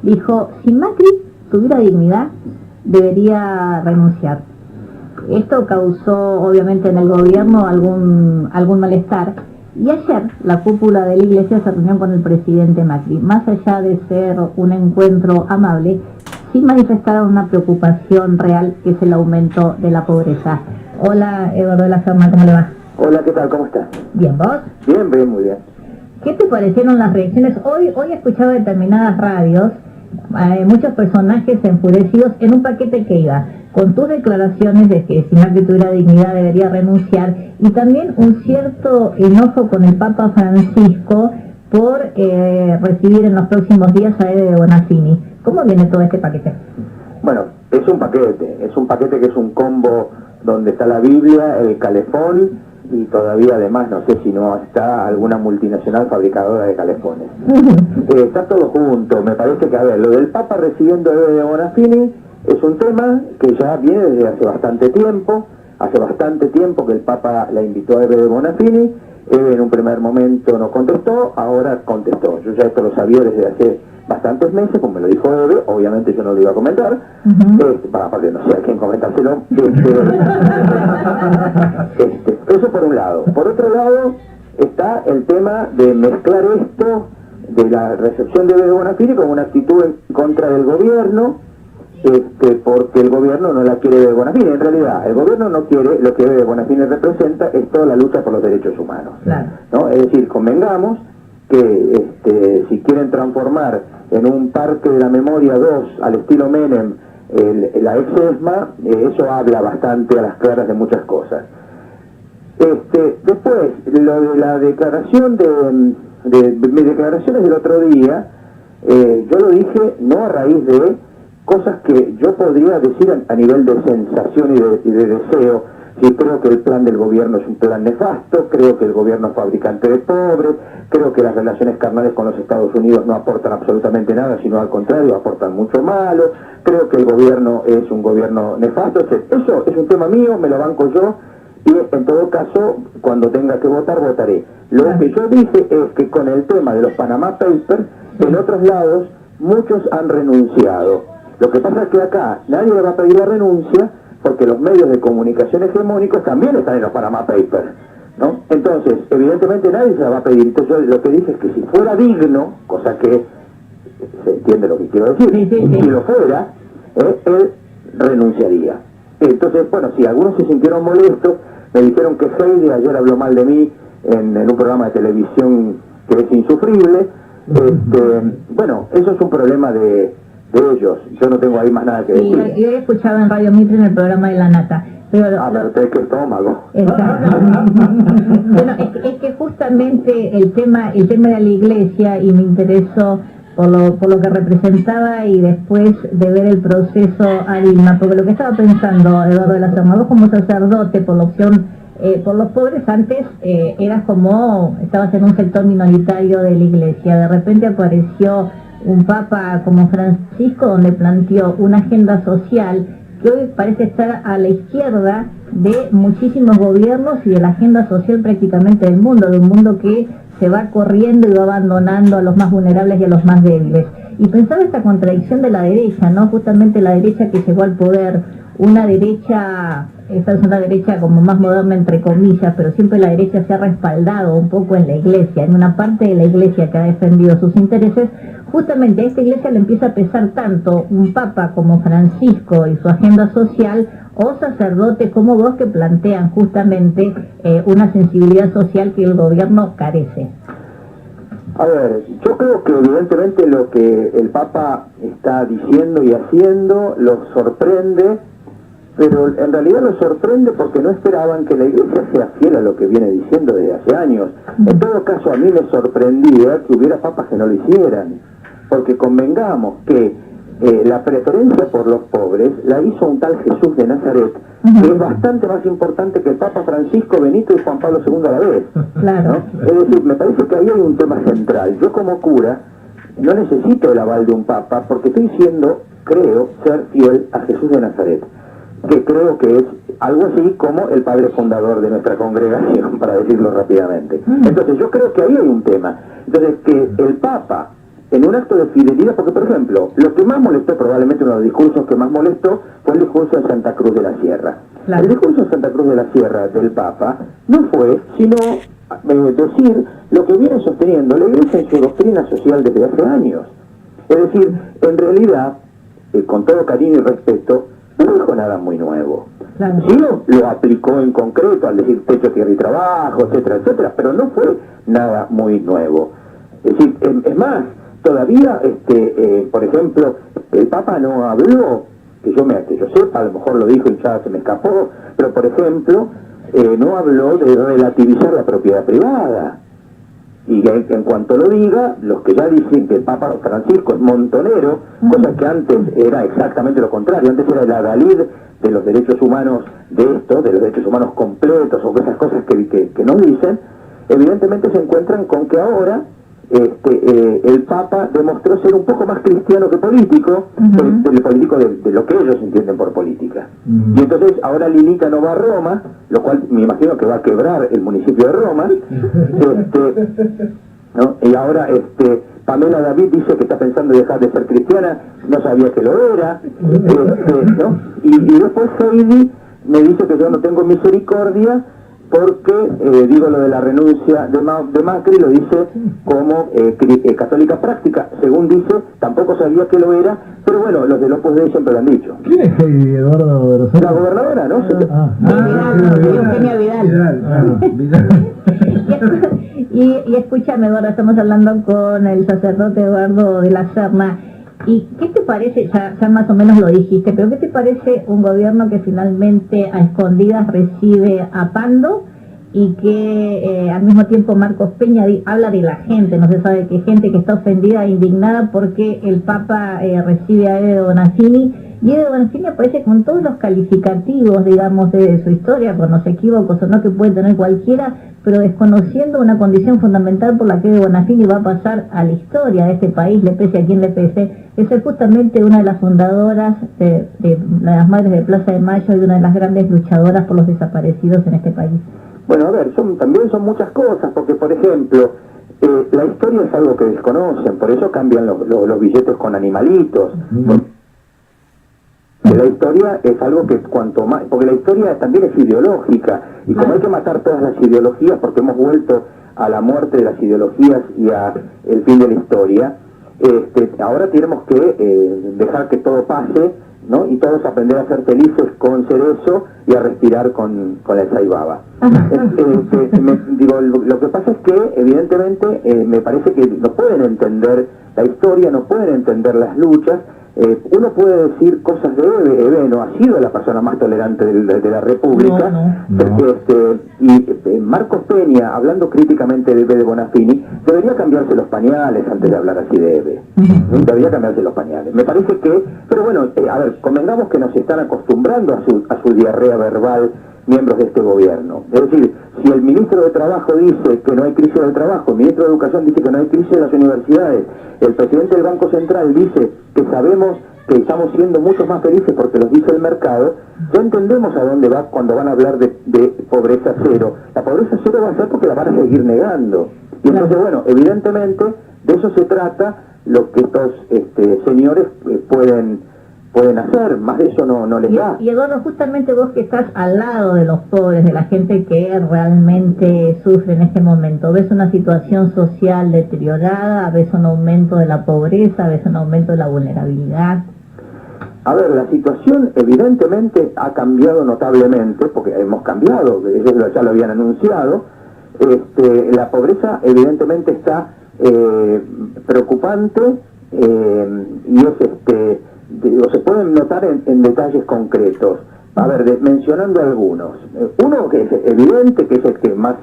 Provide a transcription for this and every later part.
dijo, si Macri tuviera dignidad, debería renunciar. Esto causó obviamente en el gobierno algún malestar, y ayer la cúpula de la Iglesia se reunió con el presidente Macri. Más allá de ser un encuentro amable, sí manifestaron una preocupación real, que es el aumento de la pobreza. Hola, Eduardo de la Serna, ¿cómo le va? Hola, ¿qué tal? ¿Cómo estás? Bien, ¿vos? Bien, bien, muy bien. ¿Qué te parecieron las reacciones? Hoy he escuchado determinadas radios, muchos personajes enfurecidos en un paquete que iba con tus declaraciones de que si Macri tuviera dignidad debería renunciar, y también un cierto enojo con el Papa Francisco por recibir en los próximos días a Ede de Bonafini. ¿Cómo viene todo este paquete? Bueno, es un paquete que es un combo donde está la Biblia, el calefón, y todavía además no sé si no está alguna multinacional fabricadora de calefones. Está todo junto. Me parece que, a ver, lo del Papa recibiendo a Ede de Bonafini es un tema que ya viene desde hace bastante tiempo que el Papa la invitó a Ede de Bonafini. Ede en un primer momento no contestó, ahora contestó. Yo ya esto lo sabía desde hace bastantes meses, como me lo dijo Ede, obviamente yo no lo iba a comentar, aparte no sé a quién comentárselo. Eso por un lado. Por otro lado está el tema de mezclar esto de la recepción de Ede de Bonafini con una actitud en contra del gobierno, porque el gobierno no la quiere de Bonafini. En realidad, el gobierno no quiere, lo que de Bonafini representa es toda la lucha por los derechos humanos. Claro. ¿No? Es decir, convengamos que si quieren transformar en un parque de la memoria 2 al estilo Menem la ex-ESMA, eso habla bastante a las claras de muchas cosas. Después, lo de la declaración de mis declaraciones del otro día, yo lo dije no a raíz de cosas que yo podría decir a nivel de sensación y de deseo. Sí, creo que el plan del gobierno es un plan nefasto, creo que el gobierno es fabricante de pobres, creo que las relaciones carnales con los Estados Unidos no aportan absolutamente nada, sino al contrario, aportan mucho malo, creo que el gobierno es un gobierno nefasto, etc. Eso es un tema mío, me lo banco yo, y en todo caso, cuando tenga que votar, votaré. Lo que yo dije es que con el tema de los Panama Papers, en otros lados, muchos han renunciado. Lo que pasa es que acá nadie le va a pedir la renuncia, porque los medios de comunicación hegemónicos también están en los Panama Papers, ¿no? Entonces, evidentemente nadie se la va a pedir. Entonces yo lo que dije es que si fuera digno, cosa que se entiende lo que quiero decir, si lo fuera, él renunciaría. Entonces, bueno, si algunos se sintieron molestos, me dijeron que Heidi ayer habló mal de mí en un programa de televisión que es insufrible. Bueno, eso es un problema de ellos, yo no tengo ahí más nada que decir. Yo he escuchado en Radio Mitre en el programa de La Nata. Pero usted qué estómago. Bueno, es que justamente el tema de la iglesia, y me interesó por lo que representaba, y después de ver el proceso a Dilma, porque lo que estaba pensando, Eduardo de la Serna, vos como sacerdote por la opción por los pobres, antes eras como, estabas en un sector minoritario de la iglesia, de repente apareció un papa como Francisco, donde planteó una agenda social que hoy parece estar a la izquierda de muchísimos gobiernos y de la agenda social prácticamente del mundo, de un mundo que se va corriendo y va abandonando a los más vulnerables y a los más débiles. Y pensaba esta contradicción de la derecha, ¿no? Justamente la derecha que llegó al poder, una derecha, esta es una derecha como más moderna entre comillas, pero siempre la derecha se ha respaldado un poco en la iglesia, en una parte de la iglesia que ha defendido sus intereses. Justamente a esta iglesia le empieza a pesar tanto un papa como Francisco y su agenda social, o sacerdotes como vos que plantean justamente una sensibilidad social que el gobierno carece. A ver, yo creo que evidentemente lo que el Papa está diciendo y haciendo los sorprende, pero en realidad los sorprende porque no esperaban que la Iglesia sea fiel a lo que viene diciendo desde hace años. En todo caso, a mí me sorprendía que hubiera papas que no lo hicieran, porque convengamos que la preferencia por los pobres la hizo un tal Jesús de Nazaret, que es bastante más importante que el Papa Francisco, Benito y Juan Pablo II a la vez. Claro. ¿No? Es decir, me parece que ahí hay un tema central. Yo como cura no necesito el aval de un Papa, porque estoy siendo, creo, ser fiel a Jesús de Nazaret, que creo que es algo así como el padre fundador de nuestra congregación, para decirlo rápidamente. Entonces yo creo que ahí hay un tema. Entonces, que el Papa en un acto de fidelidad, porque por ejemplo, lo que más molestó, probablemente uno de los discursos que más molestó, fue el discurso de Santa Cruz de la Sierra. Claro. El discurso de Santa Cruz de la Sierra del Papa no fue sino decir lo que viene sosteniendo la Iglesia en su doctrina social desde hace años. Es decir, en realidad, con todo cariño y respeto, no dijo nada muy nuevo. Claro. Sí lo aplicó en concreto al decir techo, tierra y trabajo, etcétera, etcétera, pero no fue nada muy nuevo. Es decir, es más, todavía, por ejemplo, el Papa no habló, que yo sepa, a lo mejor lo dijo y ya se me escapó, pero por ejemplo, no habló de relativizar la propiedad privada. Y en cuanto lo diga, los que ya dicen que el Papa Francisco es montonero, cosa que antes era exactamente lo contrario, antes era el adalid de los derechos humanos de los derechos humanos completos o esas cosas que nos dicen, evidentemente se encuentran con que ahora el Papa demostró ser un poco más cristiano que político, político de lo que ellos entienden por política. Y entonces ahora Lilita no va a Roma, lo cual me imagino que va a quebrar el municipio de Roma, ¿no? Y ahora Pamela David dice que está pensando en dejar de ser cristiana, no sabía que lo era, ¿no? Y después Heidi me dice que yo no tengo misericordia porque, digo, lo de la renuncia de Macri lo dice como católica práctica, según dice, tampoco sabía que lo era, pero bueno, los del Opus Dei siempre lo han dicho. ¿Quién es Heidi, Eduardo de Rosario? La gobernadora, ¿no? Eugenia Vidal. Y escúchame, Eduardo, estamos hablando con el sacerdote Eduardo de la Serna. ¿Y qué te parece, ya más o menos lo dijiste, pero qué te parece un gobierno que finalmente a escondidas recibe a Pando y que al mismo tiempo Marcos Peña habla de la gente, no se sabe qué gente que está ofendida e indignada porque el Papa recibe a Edo Bonaccini, y Edo Bonaccini aparece con todos los calificativos, digamos, de su historia, con los equívocos o no que puede tener cualquiera, pero desconociendo una condición fundamental por la que Edo Bonaccini va a pasar a la historia de este país, le pese a quien le pese. Es justamente una de las fundadoras de las Madres de Plaza de Mayo y una de las grandes luchadoras por los desaparecidos en este país. Bueno, a ver, también son muchas cosas, porque por ejemplo, la historia es algo que desconocen, por eso cambian los billetes con animalitos. La historia es algo que cuanto más, porque la historia también es ideológica, y como hay que matar todas las ideologías, porque hemos vuelto a la muerte de las ideologías y a el fin de la historia, ahora tenemos que dejar que todo pase, ¿no? Y todos aprender a ser felices con Cerezo y a respirar con la Saibaba. Lo que pasa es que evidentemente me parece que no pueden entender la historia, no pueden entender las luchas. Uno puede decir cosas de Eve no ha sido la persona más tolerante de la República, y Marcos Peña, hablando críticamente de Eve de Bonafini, debería cambiarse los pañales antes de hablar así de Eve. Debería cambiarse los pañales. Me parece que, pero bueno, a ver, convengamos que nos están acostumbrando a su diarrea verbal miembros de este gobierno. Es decir, si el ministro de Trabajo dice que no hay crisis del trabajo, el ministro de Educación dice que no hay crisis de las universidades, el presidente del Banco Central dice que sabemos que estamos siendo mucho más felices porque los dice el mercado, ya entendemos a dónde va cuando van a hablar de pobreza cero. La pobreza cero va a ser porque la van a seguir negando. Y entonces, bueno, evidentemente de eso se trata lo que estos señores pueden hacer, más de eso no les da. Y Eduardo, justamente vos que estás al lado de los pobres, de la gente que realmente sufre en este momento, ¿ves una situación social deteriorada? ¿Ves un aumento de la pobreza? ¿Ves un aumento de la vulnerabilidad? A ver, la situación evidentemente ha cambiado notablemente, porque hemos cambiado, ellos ya lo habían anunciado. La pobreza evidentemente está preocupante, y es se pueden notar en detalles concretos. A ver, mencionando algunos. Uno que es evidente, que es el que más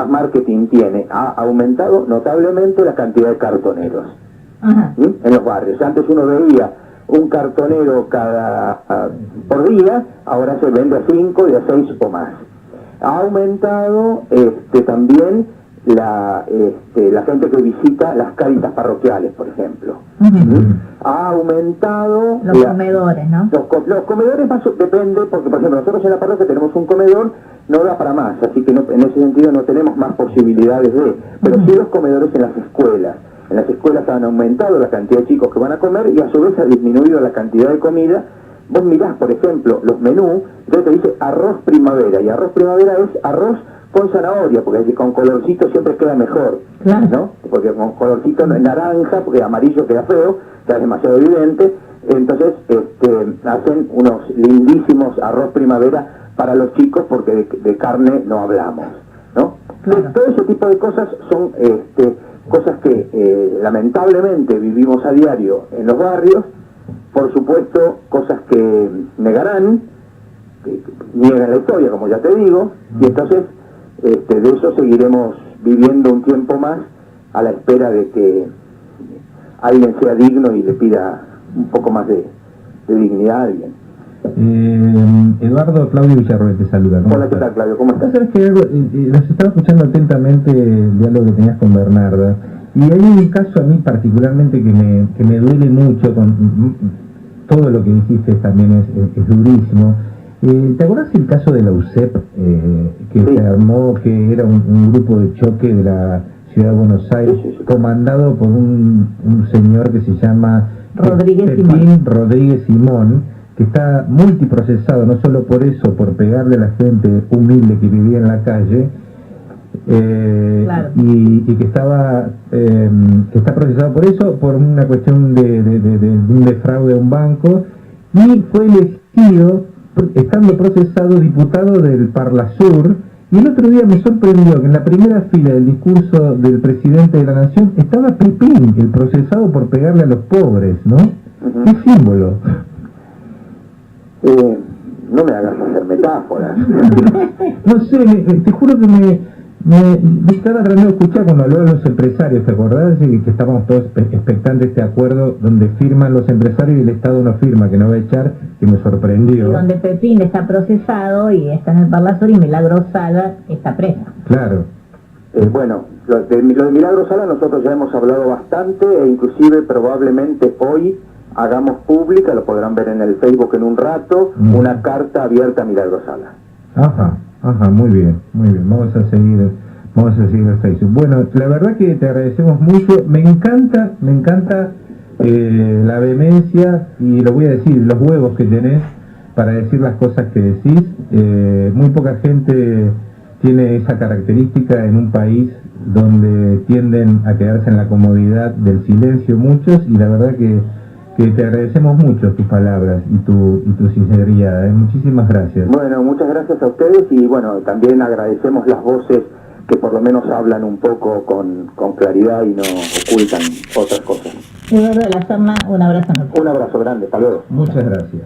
marketing tiene, ha aumentado notablemente la cantidad de cartoneros en los barrios. Antes uno veía un cartonero por día, ahora se vende a 5 y a 6 o más. Ha aumentado también la gente que visita las cáritas parroquiales, por ejemplo. Ha aumentado los comedores, ¿no? Los comedores más depende, porque por ejemplo nosotros en la parroquia tenemos un comedor, no da para más, así que en ese sentido no tenemos más posibilidades pero sí los comedores en las escuelas. en las escuelas han aumentado la cantidad de chicos que van a comer y a su vez ha disminuido la cantidad de comida. Vos mirás, por ejemplo, los menús, entonces te dice arroz primavera, y arroz primavera es arroz con zanahoria, porque con colorcito siempre queda mejor, Claro. ¿no? Porque con colorcito naranja, porque amarillo queda feo, queda demasiado evidente, entonces hacen unos lindísimos arroz primavera para los chicos, porque de carne no hablamos, ¿no? Claro. Todo ese tipo de cosas son cosas que lamentablemente vivimos a diario en los barrios, por supuesto, cosas que negarán, que niegan la historia, como ya te digo, y entonces de eso seguiremos viviendo un tiempo más a la espera de que alguien sea digno y le pida un poco más de dignidad a alguien. Eduardo, Claudio Villarroel te saluda. Hola, ¿qué tal, Claudio? ¿Cómo estás? ¿Sabes que los estaba escuchando atentamente el diálogo que tenías con Bernarda? Y hay un caso a mí particularmente que me duele mucho, con todo lo que dijiste también es durísimo. ¿Te acuerdas el caso de la UCEP que Sí. se armó, que era un grupo de choque de la Ciudad de Buenos Aires, Sí. comandado por un señor que se llama Rodríguez Pepín Simón. Rodríguez Simón, que está multiprocesado, no solo por eso, por pegarle a la gente humilde que vivía en la calle, Claro. y que está procesado por eso, por una cuestión de un defraude a un banco, y fue elegido, estando procesado, diputado del Parlasur. Y el otro día me sorprendió que en la primera fila del discurso del presidente de la Nación estaba Pepín, el procesado por pegarle a los pobres, ¿no? Ujú. ¡Qué símbolo! No me hagas hacer metáforas. No sé, te juro que me estaba tratando de escuchar cuando habló de los empresarios, ¿te acordás? Que estábamos todos expectantes de este acuerdo donde firman los empresarios y el Estado no firma, que no va a echar, que me sorprendió. Donde Pepín está procesado y está en el Parlasur y Milagro Sala está presa. Claro. Bueno, lo de Milagro Sala nosotros ya hemos hablado bastante, e inclusive probablemente hoy hagamos pública, lo podrán ver en el Facebook en un rato, una carta abierta a Milagro Sala. Ajá, muy bien, vamos a seguir el Facebook. Bueno, la verdad que te agradecemos mucho, me encanta la vehemencia, y lo voy a decir, los huevos que tenés para decir las cosas que decís. Muy poca gente tiene esa característica en un país donde tienden a quedarse en la comodidad del silencio muchos, y la verdad que te agradecemos mucho tus palabras y tu sinceridad. Muchísimas gracias. Bueno, muchas gracias a ustedes, y bueno, también agradecemos las voces que por lo menos hablan un poco con claridad y no ocultan otras cosas. Eduardo de la Serna, un abrazo enorme. Un abrazo grande, hasta luego. Muchas gracias.